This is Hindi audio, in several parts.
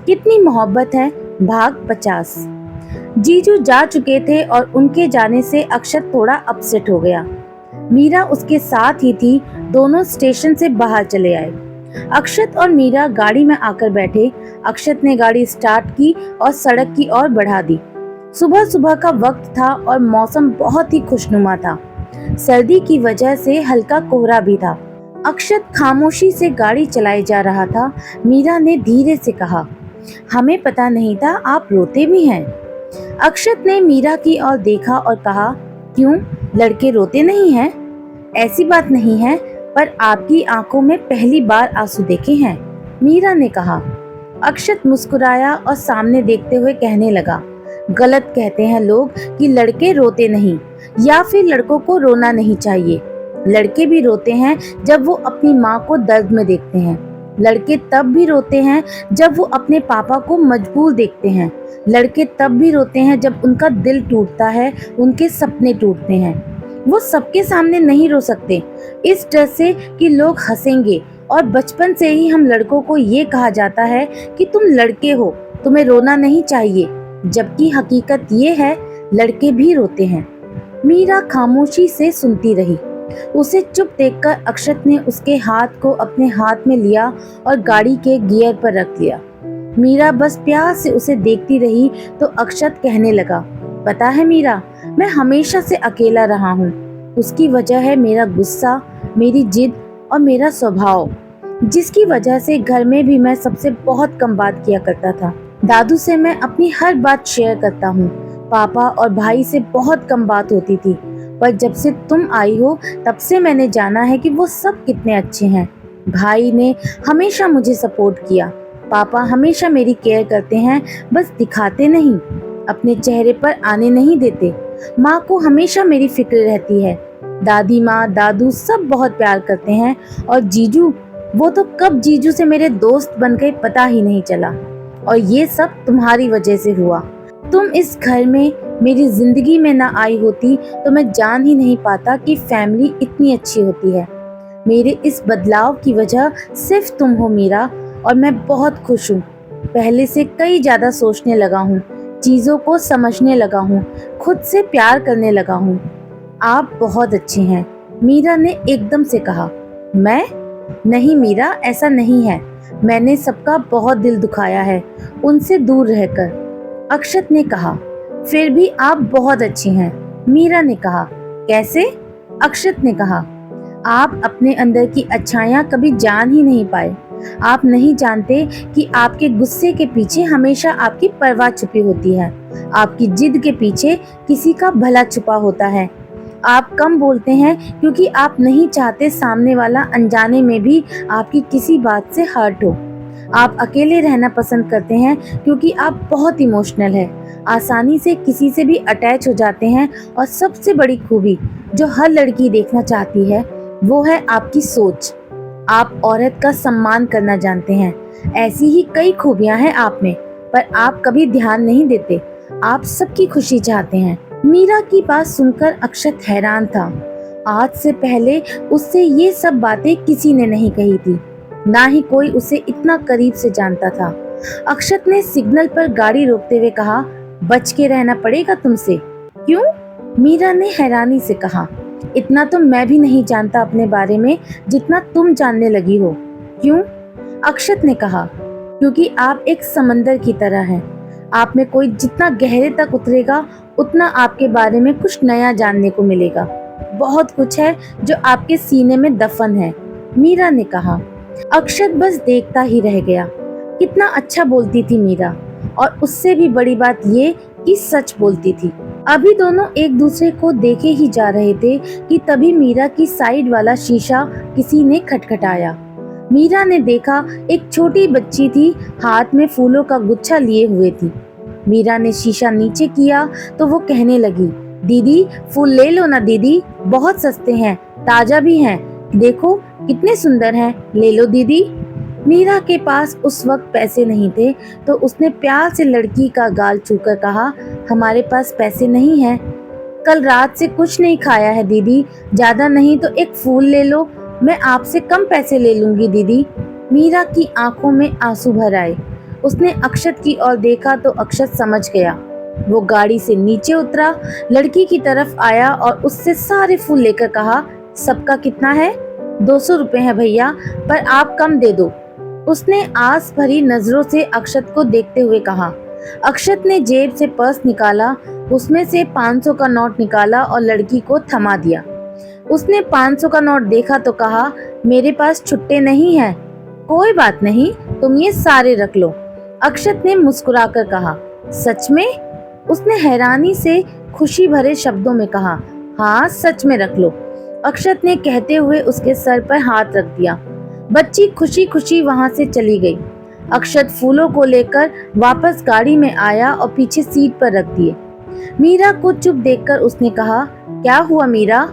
कितनी मोहब्बत है। भाग 50। जीजू जा चुके थे और उनके जाने से अक्षत थोड़ा अपसेट हो गया। मीरा उसके साथ ही थी। दोनों स्टेशन से बाहर चले आए। अक्षत और मीरा गाड़ी में आकर बैठे। अक्षत ने गाड़ी स्टार्ट की और सड़क की ओर बढ़ा दी। सुबह सुबह का वक्त था और मौसम बहुत ही खुशनुमा था। सर्दी की वजह से हल्का कोहरा भी था। अक्षत खामोशी से गाड़ी चलाई जा रहा था। मीरा ने धीरे से कहा, हमें पता नहीं था आप रोते भी हैं। अक्षत ने मीरा की ओर देखा और कहा, क्यों, लड़के रोते नहीं हैं? ऐसी बात नहीं है, पर आपकी आंखों में पहली बार आंसू देखे हैं, मीरा ने कहा। अक्षत मुस्कुराया और सामने देखते हुए कहने लगा, गलत कहते हैं लोग कि लड़के रोते नहीं, या फिर लड़कों को रोना नहीं चाहिए। लड़के भी रोते हैं जब वो अपनी माँ को दर्द में देखते हैं। लड़के तब भी रोते हैं जब वो अपने पापा को मजबूर देखते हैं। लड़के तब भी रोते हैं जब उनका दिल टूटता है, उनके सपने टूटते हैं। वो सबके सामने नहीं रो सकते, इस डर से कि लोग हंसेंगे। और बचपन से ही हम लड़कों को ये कहा जाता है कि तुम लड़के हो, तुम्हें रोना नहीं चाहिए, जबकि हकीकत ये है लड़के भी रोते हैं। मीरा खामोशी से सुनती रही। उसे चुप देखकर अक्षत ने उसके हाथ को अपने हाथ में लिया और गाड़ी के गियर पर रख दिया। मीरा बस प्यार से उसे देखती रही तो अक्षत कहने लगा, पता है मीरा, मैं हमेशा से अकेला रहा हूँ। उसकी वजह है मेरा गुस्सा, मेरी जिद और मेरा स्वभाव, जिसकी वजह से घर में भी मैं सबसे बहुत कम बात किया करता था। दादू से मैं अपनी हर बात शेयर करता हूँ। पापा और भाई से बहुत कम बात होती थी, पर जब से तुम आई हो तब से मैंने जाना है कि वो सब कितने अच्छे हैं। भाई ने हमेशा मुझे सपोर्ट किया। पापा हमेशा मेरी केयर करते हैं, बस दिखाते नहीं, अपने चेहरे पर आने नहीं देते। माँ को हमेशा मेरी फिक्र रहती है। दादी माँ, दादू सब बहुत प्यार करते हैं। और जीजू, वो तो कब जीजू से मेरे दोस्त बन गए पता ही नहीं चला। और ये सब तुम्हारी वजह से हुआ। तुम इस घर में, मेरी जिंदगी में ना आई होती तो मैं जान ही नहीं पाता कि फैमिली इतनी अच्छी होती है। मेरे इस बदलाव की वजह सिर्फ तुम हो मीरा, और मैं बहुत खुश हूँ। पहले से कई ज्यादा सोचने लगा हूँ, चीजों को समझने लगा हूँ, खुद से प्यार करने लगा हूँ। आप बहुत अच्छे हैं, मीरा ने एकदम से कहा। मैं? नहीं मीरा, ऐसा नहीं है। मैंने सबका बहुत दिल दुखाया है, उनसे दूर रहकर, अक्षत ने कहा। फिर भी आप बहुत अच्छी हैं, मीरा ने कहा। कैसे? अक्षत ने कहा। आप अपने अंदर की अच्छाइयाँ कभी जान ही नहीं पाए। आप नहीं जानते कि आपके गुस्से के पीछे हमेशा आपकी परवाह छुपी होती है। आपकी जिद के पीछे किसी का भला छुपा होता है। आप कम बोलते हैं क्योंकि आप नहीं चाहते सामने वाला अनजाने में भी आपकी किसी बात से हर्ट हो। आप अकेले रहना पसंद करते हैं क्योंकि आप बहुत इमोशनल है, आसानी से किसी से भी अटैच हो जाते हैं। और सबसे बड़ी खूबी जो हर लड़की देखना चाहती है वो है आपकी सोच। आप औरत का सम्मान करना जानते हैं। ऐसी ही कई खूबियां हैं आप में, पर आप कभी ध्यान नहीं देते। आप सबकी खुशी चाहते हैं। मीरा की बात सुनकर अक्षत हैरान था। आज से पहले उससे ये सब बातें किसी ने नहीं कही थी, ना ही कोई उसे इतना करीब से जानता था। अक्षत ने सिग्नल पर गाड़ी रोकते हुए कहा, बच के रहना पड़ेगा तुमसे। क्यों? मीरा ने हैरानी से कहा। इतना तो मैं भी नहीं जानता अपने बारे में जितना तुम जानने लगी हो। क्यों? अक्षत ने कहा, क्योंकि आप एक समंदर की तरह हैं। आप में कोई जितना गहरे तक उतरेगा उतना आपके बारे में कुछ नया जानने को मिलेगा। बहुत कुछ है जो आपके सीने में दफन है, मीरा ने कहा। अक्षत बस देखता ही रह गया। कितना अच्छा बोलती थी मीरा, और उससे भी बड़ी बात ये कि सच बोलती थी। अभी दोनों एक दूसरे को देखे ही जा रहे थे कि तभी मीरा की साइड वाला शीशा किसी ने खटखटाया। मीरा ने देखा एक छोटी बच्ची थी, हाथ में फूलों का गुच्छा लिए हुए थी। मीरा ने शीशा नीचे किया तो वो कहने लगी, दीदी फूल ले लो ना दीदी, बहुत सस्ते हैं, ताजा भी हैं, देखो कितने सुंदर हैं, ले लो दीदी। मीरा के पास उस वक्त पैसे नहीं थे तो उसने प्यार से लड़की का गाल छूकर कहा, हमारे पास पैसे नहीं हैं, कल रात से कुछ नहीं खाया है दीदी, ज्यादा नहीं तो एक फूल ले लो, मैं आपसे कम पैसे ले लूंगी दीदी। मीरा की आंखों में आंसू भर आए। उसने अक्षत की ओर देखा तो अक्षत समझ गया। वो गाड़ी से नीचे उतरा, लड़की की तरफ आया और उससे सारे फूल लेकर कहा, सबका कितना है? 200 रुपए है भैया, पर आप कम दे दो। उसने आस भरी नजरों से अक्षत को देखते हुए कहा। अक्षत ने जेब से पर्स निकाला, उसमें से 500 का नोट निकाला और लड़की को थमा दिया। उसने 500 का नोट देखा तो कहा, मेरे पास छुट्टे नहीं है। कोई बात नहीं, तुम ये सारे रख लो। अक्षत ने मुस्कुराकर कहा। सच में? उसने हैरानी से खुशी भरे शब्दों में कहा। हाँ, सच में रख लो। अक्षत ने कहते हुए उसके सर पर हाथ रख दिया। बच्ची खुशी खुशी वहां से चली गई। अक्षत फूलों को लेकर वापस गाड़ी में आया और पीछे सीट पर रख दिए। मीरा को चुप देखकर उसने कहा, क्या हुआ मीरा?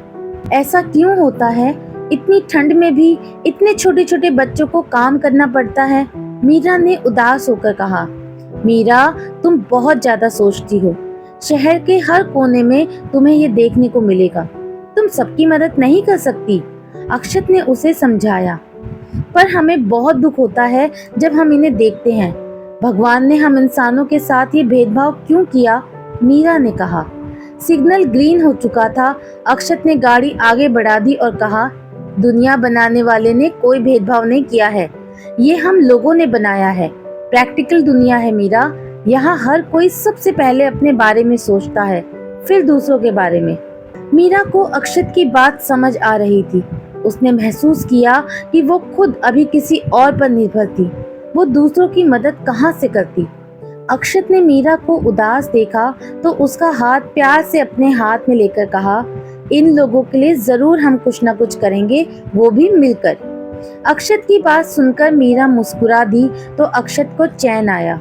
ऐसा क्यों होता है? इतनी ठंड में भी इतने छोटे छोटे बच्चों को काम करना पड़ता है। मीरा ने उदास होकर कहा। मीरा, तुम बहुत ज्यादा सोचती हो। शहर के हर कोने में तुम्हें ये देखने को मिलेगा। तुम सबकी मदद नहीं कर सकती। अक्षत ने उसे समझाया। पर हमें बहुत दुख होता है जब हम इन्हें देखते हैं। भगवान ने हम इंसानों के साथ ये भेदभाव क्यों किया? मीरा ने कहा। सिग्नल ग्रीन हो चुका था। अक्षत ने गाड़ी आगे बढ़ा दी और कहा, दुनिया बनाने वाले ने कोई भेदभाव नहीं किया है, ये हम लोगों ने बनाया है। प्रैक्टिकल दुनिया है मीरा। यहाँ हर कोई सबसे पहले अपने बारे में सोचता है, फिर दूसरों के बारे में। मीरा को अक्षत की बात समझ आ रही थी। उसने महसूस किया कि वो खुद अभी किसी और पर निर्भर थी। वो दूसरों की मदद कहाँ से करती? अक्षत ने मीरा को उदास देखा तो उसका हाथ प्यार से अपने हाथ में लेकर कहा, इन लोगों के लिए जरूर हम कुछ न कुछ करेंगे, वो भी मिलकर। अक्षत की बात सुनकर मीरा मुस्कुरा दी तो अक्षत को चैन आया।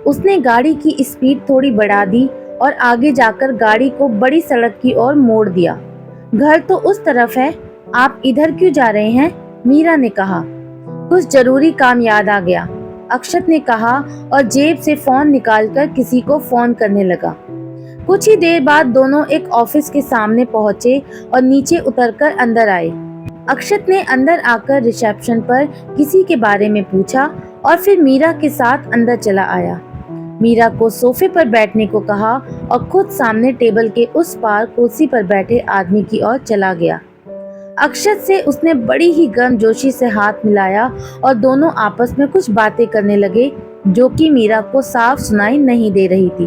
उसने गाड़ी की स्पीड थोड़ी बढ़ा दी और आगे जाकर गाड़ी को बड़ी सड़क की ओर मोड़ दिया। घर तो उस तरफ है, आप इधर क्यों जा रहे हैं? मीरा ने कहा। कुछ जरूरी काम याद आ गया, अक्षत ने कहा और जेब से फोन निकालकर किसी को फोन करने लगा। कुछ ही देर बाद दोनों एक ऑफिस के सामने पहुंचे और नीचे उतरकर अंदर आए। अक्षत ने अंदर आकर रिसेप्शन पर किसी के बारे में पूछा और फिर मीरा के साथ अंदर चला आया। मीरा को सोफे पर बैठने को कहा और खुद सामने टेबल के उस पार कुर्सी पर बैठे आदमी की ओर चला गया। अक्षत से उसने बड़ी ही गर्मजोशी से हाथ मिलाया और दोनों आपस में कुछ बातें करने लगे जो कि मीरा को साफ सुनाई नहीं दे रही थी।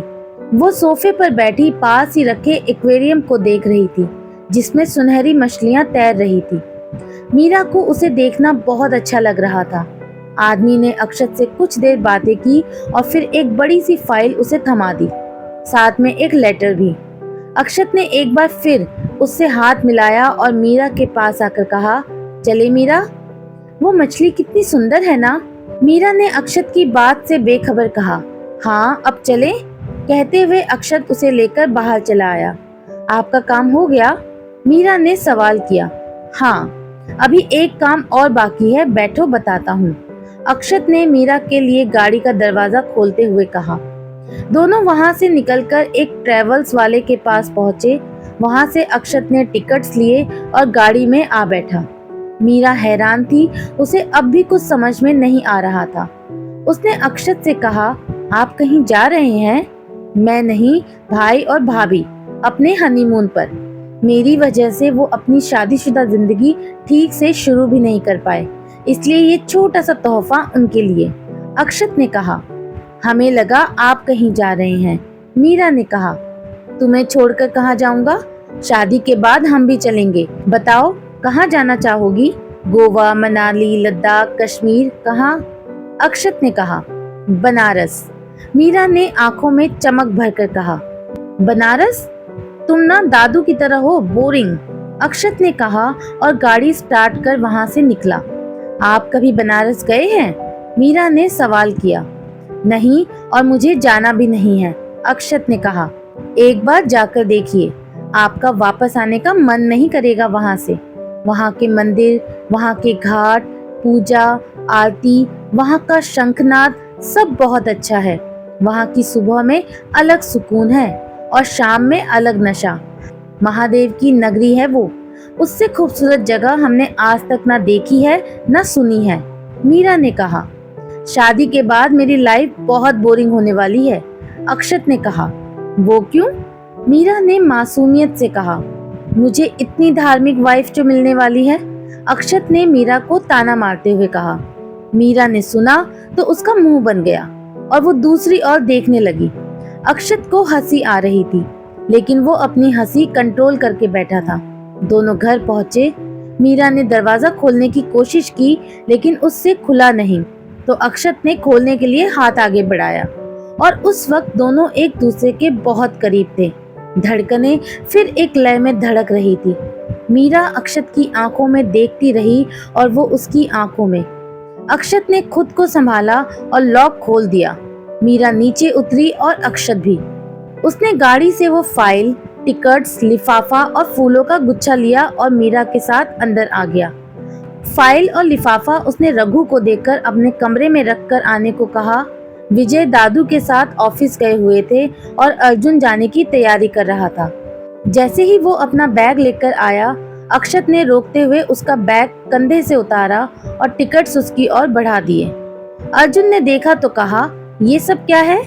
वो सोफे पर बैठी पास ही रखे एक्वेरियम को देख रही थी जिसमें सुनहरी मछलियां तैर रही थी। मीरा को उसे देखना बहुत अच्छा लग रहा था। आदमी ने अक्षत से कुछ देर बातें की और फिर एक बड़ी सी फाइल उसे थमा दी, साथ में एक लेटर भी। अक्षत ने एक बार फिर उससे हाथ मिलाया और मीरा के पास आकर कहा, चले मीरा, वो मछली कितनी सुंदर है ना? मीरा ने अक्षत की बात से बेखबर कहा। हाँ, अब चले? कहते हुए अक्षत उसे लेकर बाहर चला आया। आपका काम हो गया? मीरा ने सवाल किया। हाँ, अभी एक काम और बाकी है, बैठो बताता हूँ। अक्षत ने मीरा के लिए गाड़ी का दरवाजा खोलते हुए कहा। दोनों वहां से निकलकर एक ट्रेवल्स वाले के पास पहुंचे। वहां से अक्षत ने टिकट्स लिए और गाड़ी में आ बैठा। मीरा हैरान थी, उसे अब भी कुछ समझ में नहीं आ रहा था। उसने अक्षत से कहा, आप कहीं जा रहे हैं? मैं नहीं, भाई और भाभी अपने हनीमून पर। मेरी वजह से वो अपनी शादीशुदा जिंदगी ठीक से शुरू भी नहीं कर पाए, इसलिए ये छोटा सा तोहफा उनके लिए। अक्षत ने कहा। हमें लगा आप कहीं जा रहे हैं। मीरा ने कहा, तुम्हें छोड़कर कहाँ जाऊंगा? शादी के बाद हम भी चलेंगे। बताओ कहाँ जाना चाहोगी? गोवा, मनाली, लद्दाख, कश्मीर, कहाँ? अक्षत ने कहा, बनारस। मीरा ने आंखों में चमक भरकर कहा, बनारस? तुम ना दादू की तरह हो, बोरिंग। अक्षत ने कहा और गाड़ी स्टार्ट कर वहां से निकला। आप कभी बनारस गए हैं? मीरा ने सवाल किया। नहीं, और मुझे जाना भी नहीं है, अक्षत ने कहा। एक बार जाकर देखिए, आपका वापस आने का मन नहीं करेगा वहां से। वहां के मंदिर, वहां के घाट, पूजा, आरती, वहां का शंखनाद सब बहुत अच्छा है। वहां की सुबह में अलग सुकून है और शाम में अलग नशा। महादेव की नगरी है वो। उससे खूबसूरत जगह हमने आज तक ना देखी है ना सुनी है, मीरा ने कहा। शादी के बाद मेरी लाइफ बहुत बोरिंग होने वाली है, अक्षत ने कहा। वो क्यों? मीरा ने मासूमियत से कहा। मुझे इतनी धार्मिक वाइफ जो मिलने वाली है, अक्षत ने मीरा को ताना मारते हुए कहा। मीरा ने सुना तो उसका मुंह बन गया और वो दूसरी ओर देखने लगी। अक्षत को हंसी आ रही थी, लेकिन वो अपनी हंसी कंट्रोल करके बैठा था। दोनों घर पहुंचे। मीरा ने दरवाजा खोलने की कोशिश की, लेकिन उससे खुला नहीं, तो अक्षत ने खोलने के लिए हाथ आगे बढ़ाया और उस वक्त दोनों एक दूसरे के बहुत करीब थे। धड़कनें फिर एक लय में धड़क रही थी। मीरा अक्षत की आंखों में देखती रही और वो उसकी आंखों में। अक्षत ने खुद को संभाला और लॉक खोल दिया। मीरा नीचे उतरी और अक्षत भी। उसने गाड़ी से वो फाइल, टिकट्स, लिफाफा और फूलों का गुच्छा लिया और मीरा के साथ अंदर आ गया। फाइल और लिफाफा उसने रघु को देकर अपने कमरे में रखकर आने को कहा। विजय दादू के साथ ऑफिस गए हुए थे और अर्जुन जाने की तैयारी कर रहा था। जैसे ही वो अपना बैग लेकर आया, अक्षत ने रोकते हुए उसका बैग कंधे से उतारा और टिकट्स उसकी ओर बढ़ा दिए। अर्जुन ने देखा तो कहा, ये सब क्या है?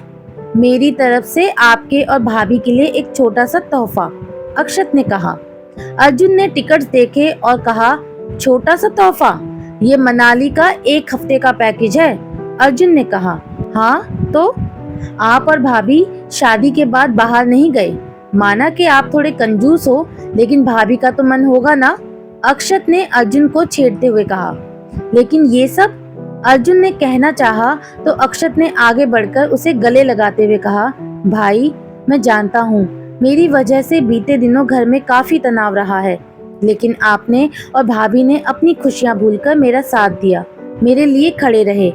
मेरी तरफ से आपके और भाभी के लिए एक छोटा सा तोहफा, अक्षत ने कहा। अर्जुन ने टिकट्स देखे और कहा, छोटा सा तोहफा? ये मनाली का 1 हफ्ते का पैकेज है, अर्जुन ने कहा। हाँ तो? आप और भाभी शादी के बाद बाहर नहीं गए। माना कि आप थोड़े कंजूस हो, लेकिन भाभी का तो मन होगा ना, अक्षत ने अर्जुन को छेड़ते हुए कहा। लेकिन ये सब? अर्जुन ने कहना चाहा तो अक्षत ने आगे बढ़कर उसे गले लगाते हुए कहा, भाई मैं जानता हूँ मेरी वजह से बीते दिनों घर में काफी तनाव रहा है, लेकिन आपने और भाभी ने अपनी खुशियाँ भूलकर मेरा साथ दिया, मेरे लिए खड़े रहे।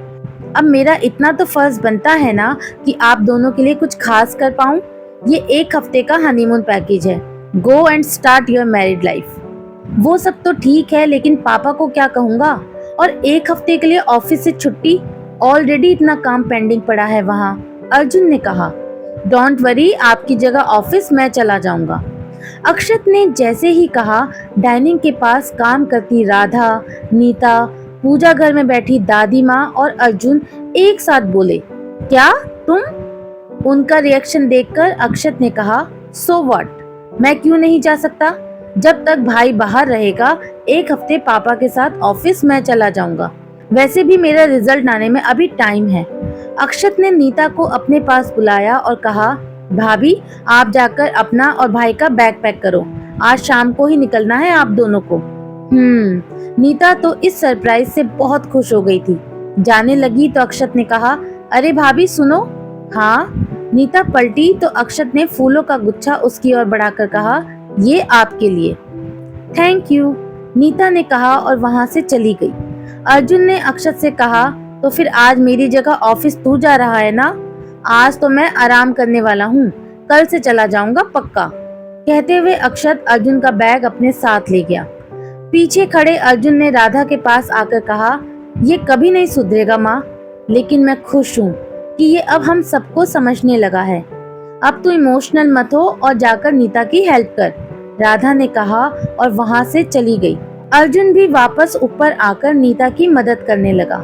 अब मेरा इतना तो फर्ज बनता है ना कि आप दोनों के लिए कुछ खास कर पाऊं। ये 1 हफ्ते का हनीमून पैकेज है। Go and start your married life. वो सब तो ठीक है, लेकिन पापा को क्या कहूँगा? और 1 हफ्ते के लिए ऑफिस से छुट्टी, ऑलरेडी इतना काम पेंडिंग पड़ा है वहाँ, अर्जुन ने कहा। डोंट वरी, आपकी जगह ऑफिस मैं चला जाऊंगा। अक्षत ने जैसे ही कहा, डाइनिंग के पास काम करती राधा, नीता, पूजा घर में बैठी दादी माँ और अर्जुन एक साथ बोले, क्या तुम? उनका रिएक्शन देखकर अक्षत ने कहा, सो व्हाट, मैं क्यों नहीं जा सकता? जब तक भाई बाहर रहेगा 1 हफ्ते पापा के साथ ऑफिस मैं चला जाऊंगा। वैसे भी मेरा रिजल्ट आने में अभी टाइम है। अक्षत ने नीता को अपने पास बुलाया और कहा, भाभी आप जाकर अपना और भाई का बैग पैक करो, आज शाम को ही निकलना है आप दोनों को। नीता तो इस सरप्राइज से बहुत खुश हो गई थी। जाने लगी तो अक्षत ने कहा, अरे भाभी सुनो। हाँ। नीता पलटी तो अक्षत ने फूलों का गुच्छा उसकी ओर बढ़ाकर कहा, ये आपके लिए। थैंक यू, नीता ने कहा और वहां से चली गई। अर्जुन ने अक्षत से कहा, तो फिर आज मेरी जगह ऑफिस तू जा रहा है ना? आज तो मैं आराम करने वाला हूँ, कल से चला जाऊंगा पक्का। कहते हुए अक्षत अर्जुन का बैग अपने साथ ले गया। पीछे खड़े अर्जुन ने राधा के पास आकर कहा, ये कभी नहीं सुधरेगा माँ, लेकिन मैं खुश हूँ कि ये अब हम सबको समझने लगा है। अब तू इमोशनल मत हो और जाकर नीता की हेल्प कर, राधा ने कहा और वहां से चली गई। अर्जुन भी वापस ऊपर आकर नीता की मदद करने लगा।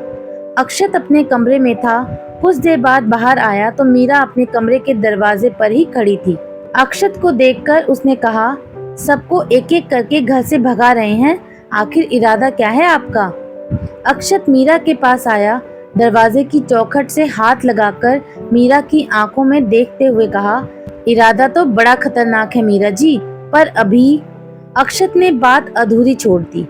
अक्षत अपने कमरे में था। कुछ देर बाद बाहर आया तो मीरा अपने कमरे के दरवाजे पर ही खड़ी थी। अक्षत को देखकर उसने कहा, सबको एक एक करके घर से भगा रहे हैं, आखिर इरादा क्या है आपका? अक्षत मीरा के पास आया, दरवाजे की चौखट से हाथ लगाकर मीरा की आंखों में देखते हुए कहा, इरादा तो बड़ा खतरनाक है मीरा जी, पर अभी। अक्षत ने बात अधूरी छोड़ दी।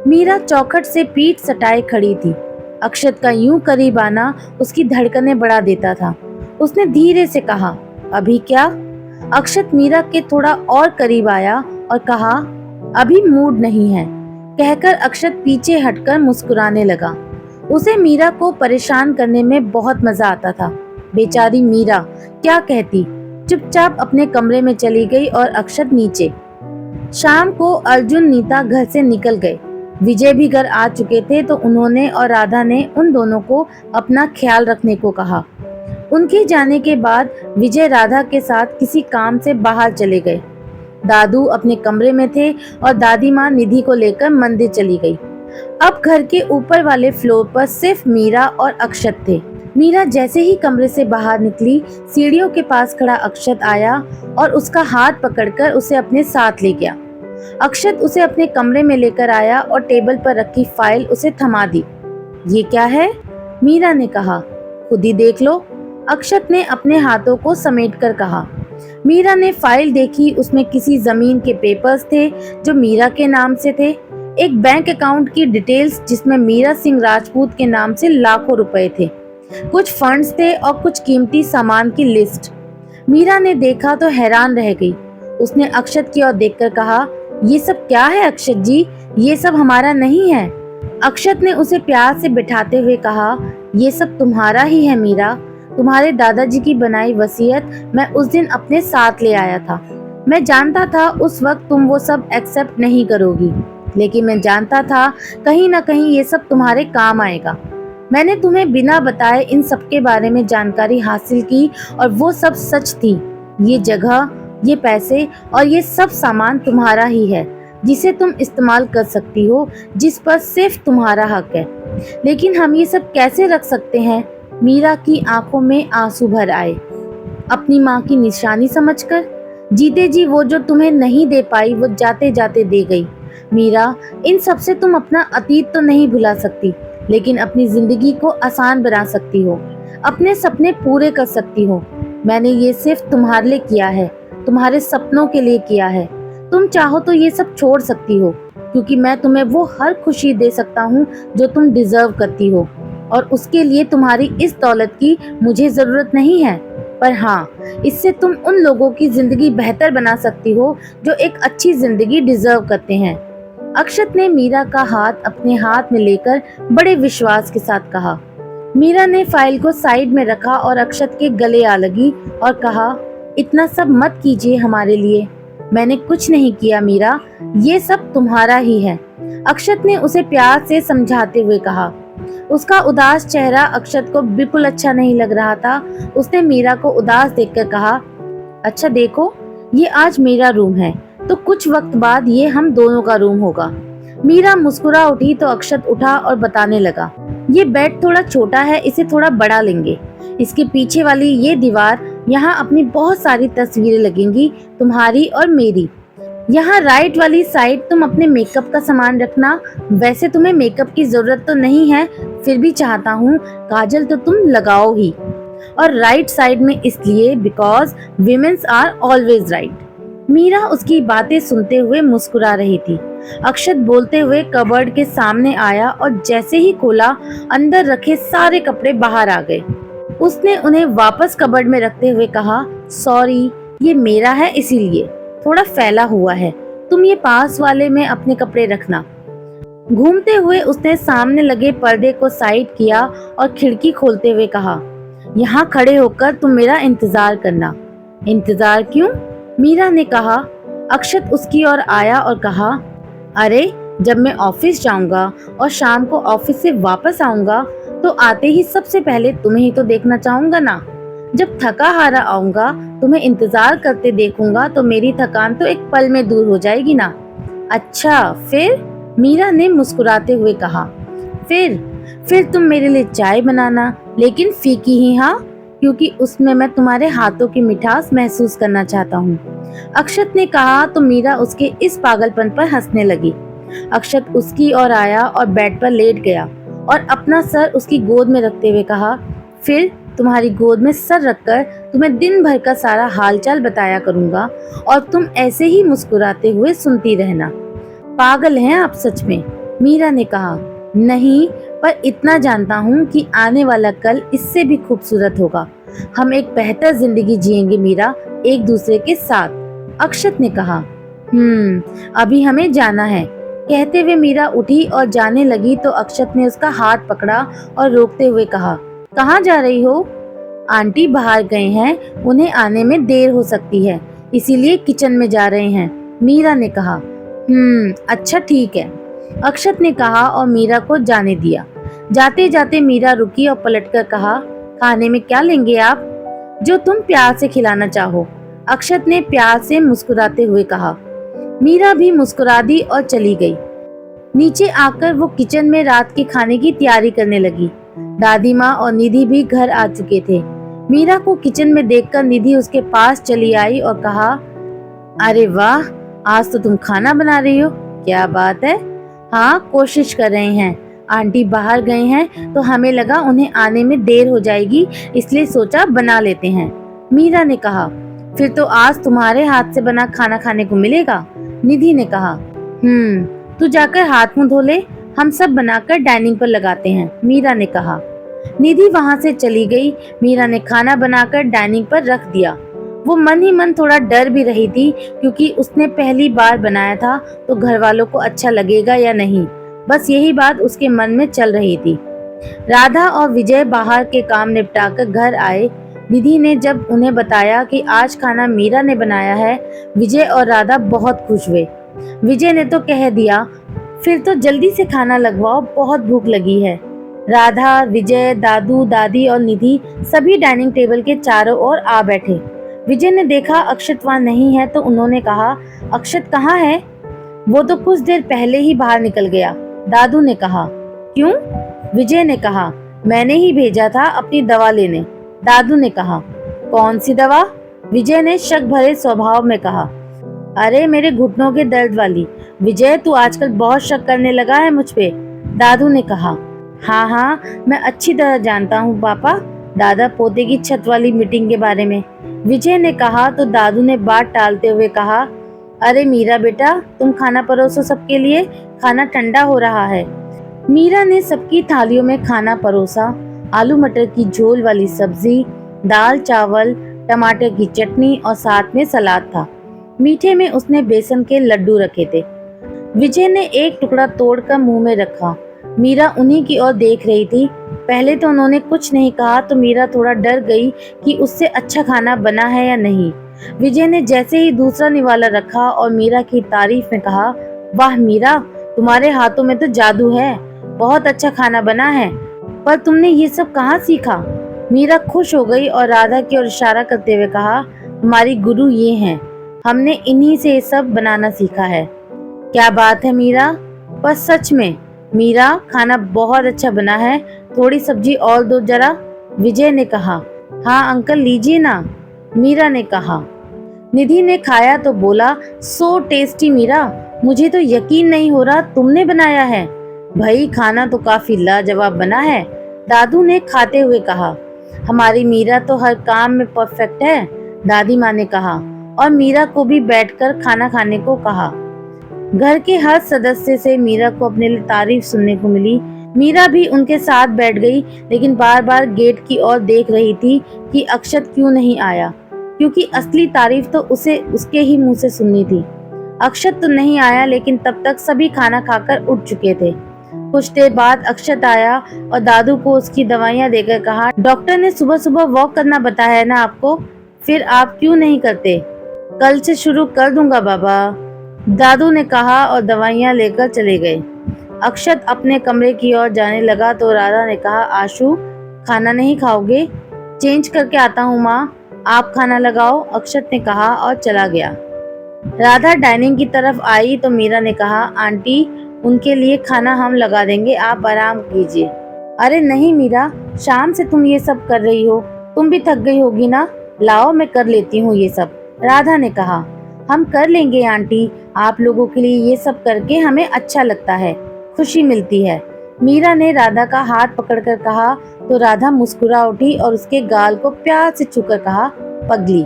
मीरा चौखट से पीठ सटाए खड़ी थी। अक्षत का यूं करीब आना उसकी धड़कनें बढ़ा देता था। उसने धीरे से कहा, अभी क्या? अक्षत मीरा के थोड़ा और करीब आया और कहा, अभी मूड नहीं है। कहकर अक्षत पीछे हटकर मुस्कुराने लगा। उसे मीरा को परेशान करने में बहुत मजा आता था। बेचारी मीरा क्या कहती, चुपचाप अपने कमरे में चली गई और अक्षत नीचे। शाम को अर्जुन नीता घर से निकल गए। विजय भी घर आ चुके थे तो उन्होंने और राधा ने उन दोनों को अपना ख्याल रखने को कहा। उनके जाने के बाद विजय राधा के साथ किसी काम से बाहर चले गए। दादू अपने कमरे में थे और दादी माँ निधि को लेकर मंदिर चली गई। अब घर के ऊपर वाले फ्लोर पर सिर्फ मीरा और अक्षत थे। मीरा जैसे ही कमरे से बाहर निकली, सीढ़ियों के पास खड़ा अक्षत आया और उसका हाथ पकड़कर उसे अपने साथ ले गया। अक्षत उसे अपने कमरे में लेकर आया और टेबल पर रखी फाइल उसे थमा दी। ये क्या है? मीरा ने कहा। खुद ही देख लो, अक्षत ने अपने हाथों को समेटकर कहा। मीरा ने फाइल देखी। उसमें किसी जमीन के पेपर्स थे जो मीरा के नाम से थे, एक बैंक अकाउंट की डिटेल्स जिसमें मीरा सिंह राजपूत के नाम से लाखों रुपए थे, कुछ फंड्स थे और कुछ कीमती सामान की लिस्ट। मीरा ने देखा तो हैरान रह गई। उसने अक्षत की ओर देखकर कहा, ये सब क्या है अक्षत जी? ये सब हमारा नहीं है। अक्षत ने उसे प्यार से बिठाते हुए कहा, ये सब तुम्हारा ही है मीरा। तुम्हारे दादाजी की बनाई वसीयत मैं उस दिन अपने साथ ले आया था। मैं जानता था उस वक्त तुम वो सब एक्सेप्ट नहीं करोगी, लेकिन मैं जानता था कहीं ना कहीं ये सब तुम्हारे काम आएगा। मैंने तुम्हें बिना बताए इन सब के बारे में जानकारी हासिल की और वो सब सच थी। ये जगह, ये पैसे और ये सब सामान तुम्हारा ही है, जिसे तुम इस्तेमाल कर सकती हो, जिस पर सिर्फ तुम्हारा हक है। लेकिन हम ये सब कैसे रख सकते हैं? मीरा की आंखों में आंसू भर आए। अपनी माँ की निशानी समझकर? जीते जी वो जो तुम्हें नहीं दे पाई वो जाते जाते दे गई। मीरा, इन सब से तुम अपना अतीत तो नहीं भुला सकती, लेकिन अपनी जिंदगी को आसान बना सकती हो, अपने सपने पूरे कर सकती हो। मैंने ये सिर्फ तुम्हारे लिए किया है, तुम्हारे सपनों के लिए किया है। तुम चाहो तो ये सब छोड़ सकती हो, क्योंकि मैं तुम्हें वो हर खुशी दे सकता हूँ जो तुम डिजर्व करती हो, और उसके लिए तुम्हारी इस दौलत की मुझे जरूरत नहीं है। पर हाँ, इससे तुम उन लोगों की जिंदगी बेहतर बना सकती हो जो एक अच्छी जिंदगी डिजर्व करते हैं। अक्षत ने मीरा का हाथ अपने हाथ में लेकर बड़े विश्वास के साथ कहा। मीरा ने फाइल को साइड में रखा और अक्षत के गले आ लगी और कहा, इतना सब मत कीजिए हमारे लिए। मैंने कुछ नहीं किया मीरा, ये सब तुम्हारा ही है। अक्षत ने उसे प्यार से समझाते हुए कहा। उसका उदास चेहरा अक्षत को बिल्कुल अच्छा नहीं लग रहा था। उसने मीरा को उदास देखकर कहा, अच्छा देखो, ये आज मेरा रूम है, तो कुछ वक्त बाद ये हम दोनों का रूम होगा। मीरा मुस्कुरा उठी तो अक्षत उठा और बताने लगा, ये बेड थोड़ा छोटा है, इसे थोड़ा बड़ा लेंगे। इसके पीछे वाली ये दीवार, यहाँ अपनी बहुत सारी तस्वीरें लगेंगी, तुम्हारी और मेरी। यहाँ राइट वाली साइड तुम अपने मेकअप का सामान रखना। वैसे तुम्हें मेकअप की जरूरत तो नहीं है, फिर भी चाहता हूँ काजल तो तुम लगाओ ही। और राइट साइड में इसलिए because women's are always right. Meera उसकी बातें सुनते हुए मुस्कुरा रही थी। अक्षत बोलते हुए कबर्ड के सामने आया और जैसे ही खोला, अंदर रखे सारे कपड़े बाहर आ गए। उसने उन्हें वापस कबर्ड में रखते हुए कहा, सॉरी, ये मेरा है इसीलिए थोड़ा फैला हुआ है, तुम ये पास वाले में अपने कपड़े रखना। घूमते हुए उसने सामने लगे पर्दे को साइड किया और खिड़की खोलते हुए कहा, यहाँ खड़े होकर तुम मेरा इंतजार करना। इंतजार क्यों? मीरा ने कहा। अक्षत उसकी ओर आया और कहा, अरे जब मैं ऑफिस जाऊंगा और शाम को ऑफिस से वापस आऊंगा तो आते ही सबसे पहले तुम्हें ही तो देखना चाहूंगा ना। जब थका हारा आऊंगा, तुम्हें इंतजार करते देखूंगा तो मेरी थकान तो एक पल में दूर हो जाएगी ना। अच्छा फिर? मीरा ने मुस्कुराते हुए कहा, फिर तुम मेरे लिए चाय बनाना, लेकिन फीकी ही हाँ, क्योंकि उसमें मैं तुम्हारे हाथों की मिठास महसूस करना चाहता हूँ। अक्षत ने कहा तो मीरा उसके इस पागलपन पर हंसने लगी। अक्षत उसकी ओर आया और बेड पर लेट गया और अपना सर उसकी गोद में रखते हुए कहा, फिर तुम्हारी गोद में सर रखकर तुम्हें दिन भर का सारा हालचाल बताया करूंगा और तुम ऐसे ही मुस्कुराते हुए सुनती रहना। पागल हैं आप सच में, मीरा ने कहा। नहीं, पर इतना जानता हूँ कि आने वाला कल इससे भी खूबसूरत होगा। हम एक बेहतर जिंदगी जिएंगे मीरा, एक दूसरे के साथ। अक्षत ने कहा, अभी हमें जाना है। कहते हुए मीरा उठी और जाने लगी तो अक्षत ने उसका हाथ पकड़ा और रोकते हुए कहा, कहाँ जा रही हो? आंटी बाहर गए हैं, उन्हें आने में देर हो सकती है, इसीलिए किचन में जा रहे हैं। मीरा ने कहा, अच्छा ठीक है, अक्षत ने कहा और मीरा को जाने दिया। जाते जाते मीरा रुकी और पलटकर कहा, खाने में क्या लेंगे आप? जो तुम प्यार से खिलाना चाहो, अक्षत ने प्यार से मुस्कुराते हुए कहा। मीरा भी मुस्कुरा दी और चली गई। नीचे आकर वो किचन में रात के खाने की तैयारी करने लगी। दादी माँ और निधि भी घर आ चुके थे। मीरा को किचन में देखकर निधि उसके पास चली आई और कहा, अरे वाह, आज तो तुम खाना बना रही हो, क्या बात है। हाँ, कोशिश कर रहे हैं। आंटी बाहर गए हैं तो हमें लगा उन्हें आने में देर हो जाएगी, इसलिए सोचा बना लेते हैं। मीरा ने कहा, फिर तो आज तुम्हारे हाथ से बना खाना खाने को मिलेगा। निधि ने कहा, तू जाकर हाथ मुंह धो ले, हम सब बनाकर डाइनिंग पर लगाते हैं। मीरा ने कहा। निधि वहां से चली गई। मीरा ने खाना बनाकर डाइनिंग पर रख दिया। वो मन ही मन थोड़ा डर भी रही थी, क्योंकि उसने पहली बार बनाया था तो घर वालों को अच्छा लगेगा या नहीं, बस यही बात उसके मन में चल रही थी। राधा और विजय बाहर के काम निपटाकर घर आए। निधि ने जब उन्हें बताया कि आज खाना मीरा ने बनाया है, विजय और राधा बहुत खुश हुए। विजय ने तो कह दिया, फिर तो जल्दी से खाना लगवाओ, बहुत भूख लगी है। राधा, विजय, दादू, दादी और निधि सभी डाइनिंग टेबल के चारों ओर आ बैठे। विजय ने देखा अक्षत वहां नहीं है तो उन्होंने कहा, अक्षत कहाँ है? वो तो कुछ देर पहले ही बाहर निकल गया। दादू ने कहा। क्यों? विजय ने कहा, मैंने ही भेजा था अपनी दवा लेने। दादू ने कहा, कौन सी दवा? विजय ने शक भरे स्वभाव में कहा, अरे मेरे घुटनों के दर्द वाली। विजय, तू आजकल बहुत शक करने लगा है मुझ पे। दादू ने कहा, हाँ हाँ, मैं अच्छी तरह जानता हूँ पापा, दादा पोते की छत वाली मीटिंग के बारे में। विजय ने कहा तो दादू ने बात टालते हुए कहा, अरे मीरा बेटा, तुम खाना परोसो सबके लिए, खाना ठंडा हो रहा है। मीरा ने सबकी थालियों में खाना परोसा। आलू मटर की झोल वाली सब्जी, दाल चावल, टमाटर की चटनी और साथ में सलाद था। मीठे में उसने बेसन के लड्डू रखे थे। विजय ने एक टुकड़ा तोड़कर मुंह में रखा। मीरा उन्हीं की ओर देख रही थी। पहले तो उन्होंने कुछ नहीं कहा तो मीरा थोड़ा डर गई कि उससे अच्छा खाना बना है या नहीं। विजय ने जैसे ही दूसरा निवाला रखा और मीरा की तारीफ में कहा, वाह मीरा, तुम्हारे हाथों में तो जादू है, बहुत अच्छा खाना बना है, पर तुमने ये सब कहाँ सीखा? मीरा खुश हो गई और राधा की ओर इशारा करते हुए कहा, हमारी गुरु ये हैं, हमने इन्हीं से ये सब बनाना सीखा है। क्या बात है मीरा, पर सच में मीरा, खाना बहुत अच्छा बना है, थोड़ी सब्जी और दो जरा। विजय ने कहा। हाँ अंकल, लीजिए ना, मीरा ने कहा। निधि ने खाया तो बोला, सो टेस्टी मीरा, मुझे तो यकीन नहीं हो रहा तुमने बनाया है। भाई खाना तो काफी लाजवाब बना है, दादू ने खाते हुए कहा। हमारी मीरा तो हर काम में परफेक्ट है, दादी माँ ने कहा और मीरा को भी बैठकर खाना खाने को कहा। घर के हर सदस्य से मीरा को अपने लिए तारीफ सुनने को मिली। मीरा भी उनके साथ बैठ गई, लेकिन बार बार गेट की ओर देख रही थी कि अक्षत क्यों नहीं आया, क्योंकि असली तारीफ तो उसे उसके ही मुंह से सुननी थी। अक्षत तो नहीं आया, लेकिन तब तक सभी खाना खाकर उठ चुके थे। कुछ देर बाद अक्षत आया और दादू को उसकी दवाइयाँ देकर कहा, डॉक्टर ने सुबह सुबह वॉक करना बताया है ना आपको, फिर आप क्यों नहीं करते? कल से शुरू कर दूंगा बाबा, दादू ने कहा और दवाइयाँ लेकर चले गए। अक्षत अपने कमरे की ओर जाने लगा तो राधा ने कहा, आशु खाना नहीं खाओगे? चेंज करके आता हूँ माँ, आप खाना लगाओ, अक्षत ने कहा और चला गया। राधा डाइनिंग की तरफ आई तो मीरा ने कहा, आंटी उनके लिए खाना हम लगा देंगे, आप आराम कीजिए। अरे नहीं मीरा, शाम से तुम ये सब कर रही हो, तुम भी थक गई होगी ना, लाओ मैं कर लेती हूँ ये सब, राधा ने कहा। हम कर लेंगे आंटी, आप लोगों के लिए ये सब करके हमें अच्छा लगता है, खुशी मिलती है, मीरा ने राधा का हाथ पकड़कर कहा तो राधा मुस्कुरा उठी और उसके गाल को प्यार से छूकर कहा, पगली,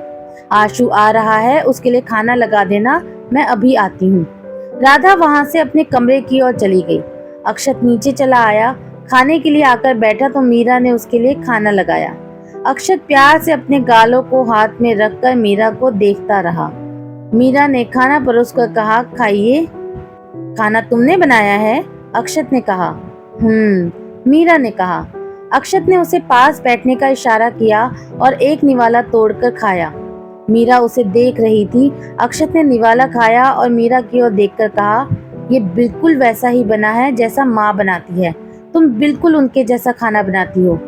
आशु आ रहा है, उसके लिए खाना लगा देना, मैं अभी आती हूँ। राधा वहां से अपने कमरे की ओर चली गई। अक्षत नीचे चला आया, खाने के लिए आकर बैठा तो मीरा ने उसके लिए खाना लगाया। अक्षत प्यार से अपने गालों को हाथ में रखकर मीरा को देखता रहा। मीरा ने खाना परोसकर कहा, खाइए। खाना तुमने बनाया है? अक्षत ने कहा। मीरा ने कहा। अक्षत ने उसे पास बैठने का इशारा किया और एक निवाला तोड़कर खाया। मीरा उसे देख रही थी। अक्षत ने निवाला खाया और मीरा की ओर देखकर कहा, ये बिल्कुल वैसा ही बना है जैसा माँ बनाती है, तुम बिल्कुल उनके जैसा खाना बनाती हो।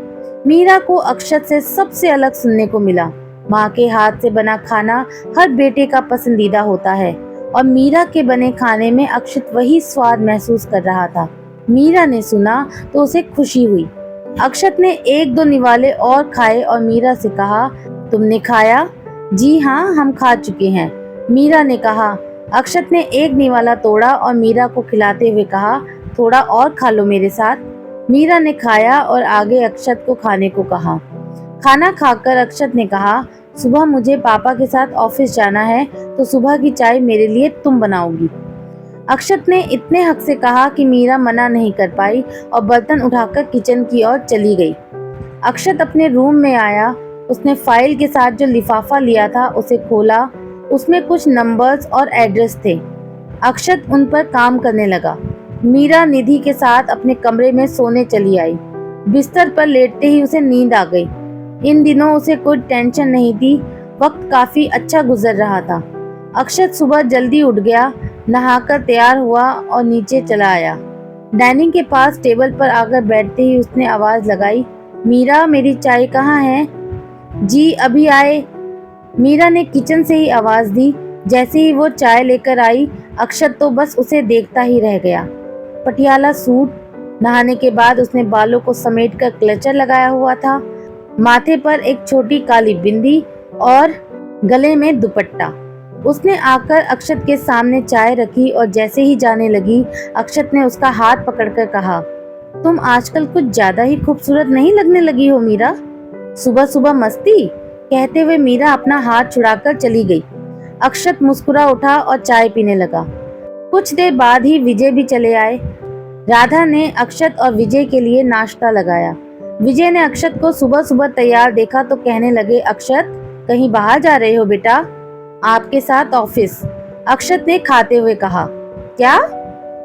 मीरा को अक्षत से सबसे अलग सुनने को मिला। माँ के हाथ से बना खाना हर बेटे का पसंदीदा होता है, और मीरा के बने खाने में अक्षत वही स्वाद महसूस कर रहा था। मीरा ने सुना तो उसे खुशी हुई। अक्षत ने 1-2 निवाले और खाए और मीरा से कहा, तुमने खाया? जी हाँ, हम खा चुके हैं, मीरा ने कहा। अक्षत ने एक निवाला तोड़ा और मीरा को खिलाते हुए कहा, थोड़ा और खा लो मेरे साथ। मीरा ने खाया और आगे अक्षत को खाने को कहा। खाना खाकर अक्षत ने कहा, सुबह मुझे पापा के साथ ऑफिस जाना है, तो सुबह की चाय मेरे लिए तुम बनाओगी। अक्षत ने इतने हक से कहा कि मीरा मना नहीं कर पाई और बर्तन उठाकर किचन की ओर चली गई। अक्षत अपने रूम में आया। उसने फाइल के साथ जो लिफाफा लिया था उसे खोला। उसमें कुछ नंबर्स और एड्रेस थे। अक्षत उन पर काम करने लगा। मीरा निधि के साथ अपने कमरे में सोने चली आई। बिस्तर पर लेटते ही उसे नींद आ गई। इन दिनों उसे कोई टेंशन नहीं थी। वक्त काफी अच्छा गुजर रहा था। अक्षत सुबह जल्दी उठ गया, नहाकर तैयार हुआ और नीचे चला आया। डाइनिंग के पास टेबल पर आकर बैठते ही उसने आवाज लगाई, मीरा मेरी चाय कहाँ है? जी अभी आए, मीरा ने किचन से ही आवाज दी। जैसे ही वो चाय लेकर आई, अक्षत तो बस उसे देखता ही रह गया। पटियाला सूट, नहाने के बाद उसने बालों को समेटकर क्लचर लगाया हुआ था, माथे पर एक छोटी काली बिंदी और गले में दुपट्टा। उसने आकर अक्षत के सामने चाय रखी और जैसे ही जाने लगी, अक्षत ने उसका हाथ पकड़कर कहा, तुम आजकल कुछ ज्यादा ही खूबसूरत नहीं लगने लगी हो मीरा। सुबह सुबह मस्ती, कहते हुए मीरा अपना हाथ छुड़ाकर चली गई। अक्षत मुस्कुरा उठा और चाय पीने लगा। कुछ देर बाद ही विजय भी चले आए। राधा ने अक्षत और विजय के लिए नाश्ता लगाया। विजय ने अक्षत को सुबह सुबह तैयार देखा तो कहने लगे, अक्षत कहीं बाहर जा रहे हो बेटा? आपके साथ ऑफिस, अक्षत ने खाते हुए कहा। क्या?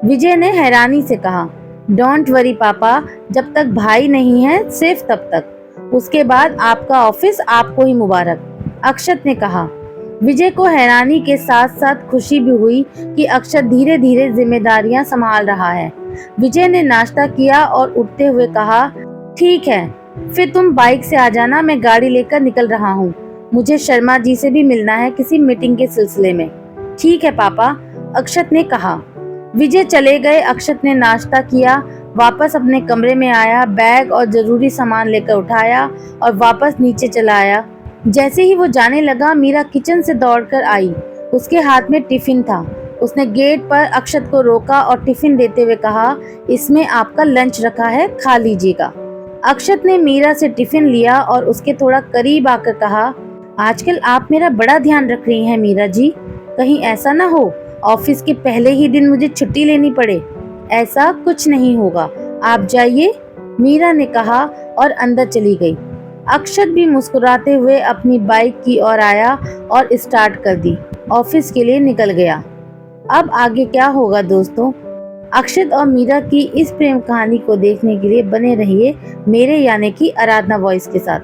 विजय ने हैरानी से कहा। डोंट वरी पापा, जब तक भाई नहीं है सिर्फ तब तक, उसके बाद आपका ऑफिस आपको ही मुबारक, अक्षत ने कहा। विजय को हैरानी के साथ साथ खुशी भी हुई कि अक्षत धीरे धीरे जिम्मेदारियां संभाल रहा है। विजय ने नाश्ता किया और उठते हुए कहा, ठीक है, फिर तुम बाइक से आ जाना, मैं गाड़ी लेकर निकल रहा हूँ। मुझे शर्मा जी से भी मिलना है किसी मीटिंग के सिलसिले में। ठीक है पापा, अक्षत ने कहा। विजय चले गए। अक्षत ने नाश्ता किया, वापस अपने कमरे में आया, बैग और जरूरी सामान लेकर उठाया और वापस नीचे चला आया। जैसे ही वो जाने लगा, मीरा किचन से दौड़कर आई। उसके हाथ में टिफिन था। उसने गेट पर अक्षत को रोका और टिफिन देते हुए कहा, इसमें आपका लंच रखा है, खा लीजिएगा। अक्षत ने मीरा से टिफिन लिया और उसके थोड़ा करीब आकर कहा, आजकल आप मेरा बड़ा ध्यान रख रही हैं मीरा जी, कहीं ऐसा ना हो ऑफिस के पहले ही दिन मुझे छुट्टी लेनी पड़े। ऐसा कुछ नहीं होगा, आप जाइए, मीरा ने कहा और अंदर चली गई। अक्षत भी मुस्कुराते हुए अपनी बाइक की ओर आया और स्टार्ट कर दी। ऑफिस के लिए निकल गया। अब आगे क्या होगा दोस्तों? अक्षत और मीरा की इस प्रेम कहानी को देखने के लिए बने रहिए मेरे यानी कि आराधना वॉइस के साथ।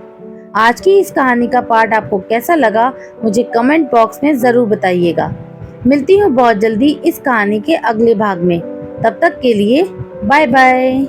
आज की इस कहानी का पार्ट आपको कैसा लगा मुझे कमेंट बॉक्स में जरूर बताइएगा। मिलती हूँ बहुत जल्दी इस कहानी के अगले भाग में। तब तक के लिए बाय बाय।